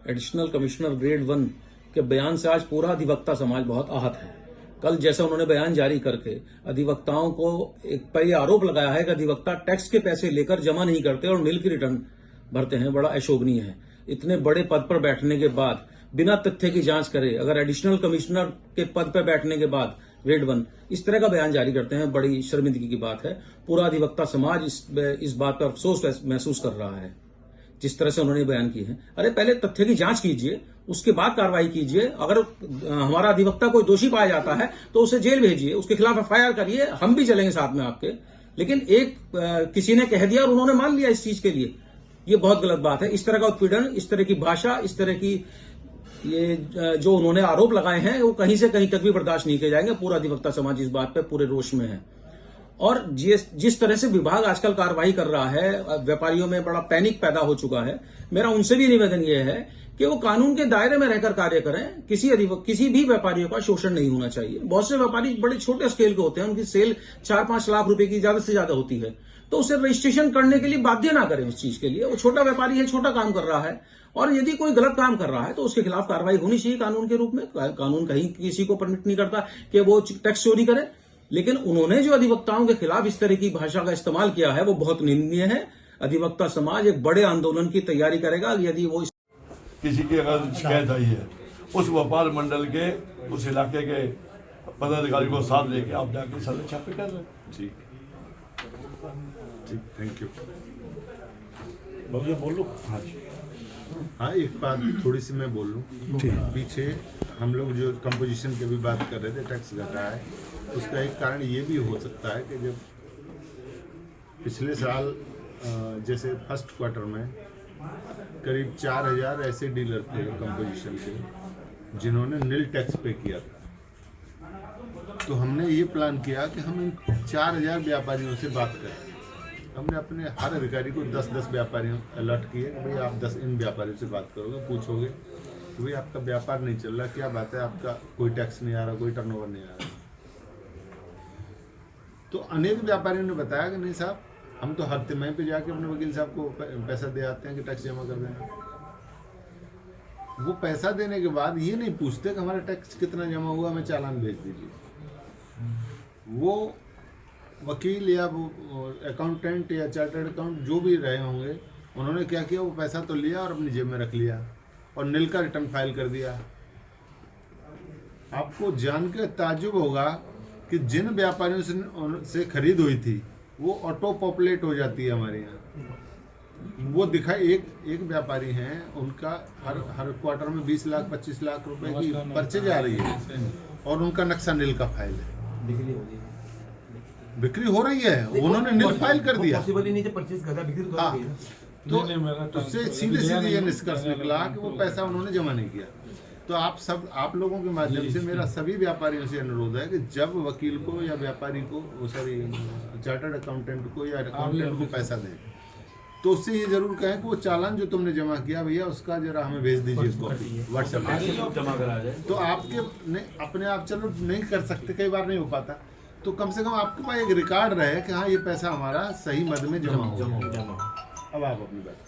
Additional commissioner grade 1 के बयान से आज पूरा अधिवक्ता समाज बहुत आहत है। कल जैसा उन्होंने बयान जारी करके अधिवक्ताओं को एक पर यह आरोप लगाया है कि अधिवक्ता टैक्स के पैसे लेकर जमा नहीं करते और नील की रिटर्न भरते हैं, बड़ा अशोभनीय है। इतने बड़े पद पर बैठने के बाद बिना तथ्य की जांच करे अगर एडिशनल कमिश्नर के पद पर बैठने के बाद ग्रेड 1 इस तरह का बयान जारी करते हैं, बड़ी शर्मिंदगी की बात है। पूरा अधिवक्ता समाज इस बात पर अफसोस महसूस कर रहा है जिस तरह से उन्होंने बयान किए हैं। अरे पहले तथ्य की जांच कीजिए, उसके बाद कार्रवाई कीजिए। अगर हमारा अधिवक्ता कोई दोषी पाया जाता है तो उसे जेल भेजिए, उसके खिलाफ एफआईआर करिए, हम भी चलेंगे साथ में आपके। लेकिन किसी ने कह दिया और उन्होंने मान लिया इस चीज के लिए, ये बहुत गलत बात है। इस तरह का उत्पीड़न, इस तरह की भाषा, इस तरह की ये जो उन्होंने आरोप लगाए हैं वो कहीं से कहीं तक भी बर्दाश्त नहीं किए जाएंगे। पूरा अधिवक्ता समाज इस बात पर पूरे रोष में है। और जिस तरह से विभाग आजकल कार्रवाई कर रहा है, व्यापारियों में बड़ा पैनिक पैदा हो चुका है। मेरा उनसे भी निवेदन यह है कि वो कानून के दायरे में रहकर कार्य करें। किसी भी व्यापारियों का शोषण नहीं होना चाहिए। बहुत से व्यापारी बड़े छोटे स्केल के होते हैं, उनकी सेल 4-5 लाख रुपए की ज्यादा से ज्यादा होती है, तो उसे रजिस्ट्रेशन करने के लिए बाध्य ना करें। उस चीज के लिए वो छोटा व्यापारी है, छोटा काम कर रहा है, और यदि कोई गलत काम कर रहा है तो उसके खिलाफ कार्रवाई होनी चाहिए कानून के रूप में। कानून कहीं किसी को परमिट नहीं करता कि वो टैक्स चोरी करे, लेकिन उन्होंने जो अधिवक्ताओं के खिलाफ इस तरह की भाषा का इस्तेमाल किया है वो बहुत निंदनीय है। अधिवक्ता समाज एक बड़े आंदोलन की तैयारी करेगा यदि वो किसी की अगर शिकायत आई है, उस व्यापार मंडल के उस इलाके के पदाधिकारी को साथ लेके आप जाके सारे छापे कर रहे हैं। ठीक, थैंक यू। भैया बोल लो। हाँ जी, हाँ एक बात थोड़ी सी मैं बोल लूँ। पीछे हम लोग जो कंपोजिशन की भी बात कर रहे थे, टैक्स घटा है, उसका एक कारण ये भी हो सकता है कि जब पिछले साल जैसे फर्स्ट क्वार्टर में करीब 4000 ऐसे डीलर थे कंपोजिशन के जिन्होंने नील टैक्स पे किया था। तो हमने ये प्लान किया कि हम इन 4000 व्यापारियों से बात करें। हमने अपने हर अधिकारी को 10-10 व्यापारियों अलर्ट किए कि भाई आप 10 इन व्यापारियों से बात करोगे, पूछोगे कि भाई आपका व्यापार नहीं चल रहा, क्या बात है, आपका कोई टैक्स नहीं आ रहा, कोई टर्नओवर नहीं आ रहा। तो अनेक व्यापारियों ने बताया कि नहीं साहब, हम तो हर तिमाही पे जाके अपने वकील साहब को पैसा दे आते हैं कि टैक्स जमा कर देना। वो पैसा देने के बाद ये नहीं पूछते कि हमारा टैक्स कितना जमा हुआ, हमें चालान भेज दीजिए। वो वकील या वो अकाउंटेंट या चार्टर्ड अकाउंट जो भी रहे होंगे, उन्होंने क्या किया, वो पैसा तो लिया और अपनी जेब में रख लिया और नील का रिटर्न फाइल कर दिया। आपको जान के ताज्जुब होगा कि जिन व्यापारियों से खरीद हुई थी वो ऑटो पॉपुलेट हो जाती है हमारे यहाँ। वो दिखा एक व्यापारी हैं, उनका हर क्वार्टर में 20 लाख 25 लाख रुपए की परचेज आ रही है और उनका नक्शा नील का फाइल है। बिक्री हो रही है, उन्होंने नील फाइल कर दिया। हाँ, तो उससे सीधे ये निष्कर्ष निकला कि वो पैसा उन्होंने जमा नहीं किया। तो आप लोगों के माध्यम से मेरा सभी व्यापारियों से अनुरोध है कि जब वकील को या व्यापारी को, चार्टर्ड अकाउंटेंट को या अकाउंटेंट को पैसा दें तो उससे ये जरूर कहें कि वो चालान जो तुमने जमा किया भैया उसका जरा हमें भेज दीजिए कॉपी व्हाट्सएप पे, जमा करा जाए। तो आपके अपने आप चलो नहीं कर सकते, कई बार नहीं हो पाता, तो कम से कम आपके पास एक रिकॉर्ड रहे कि हाँ ये पैसा हमारा सही मद में जमा हो। अब आप अपनी बात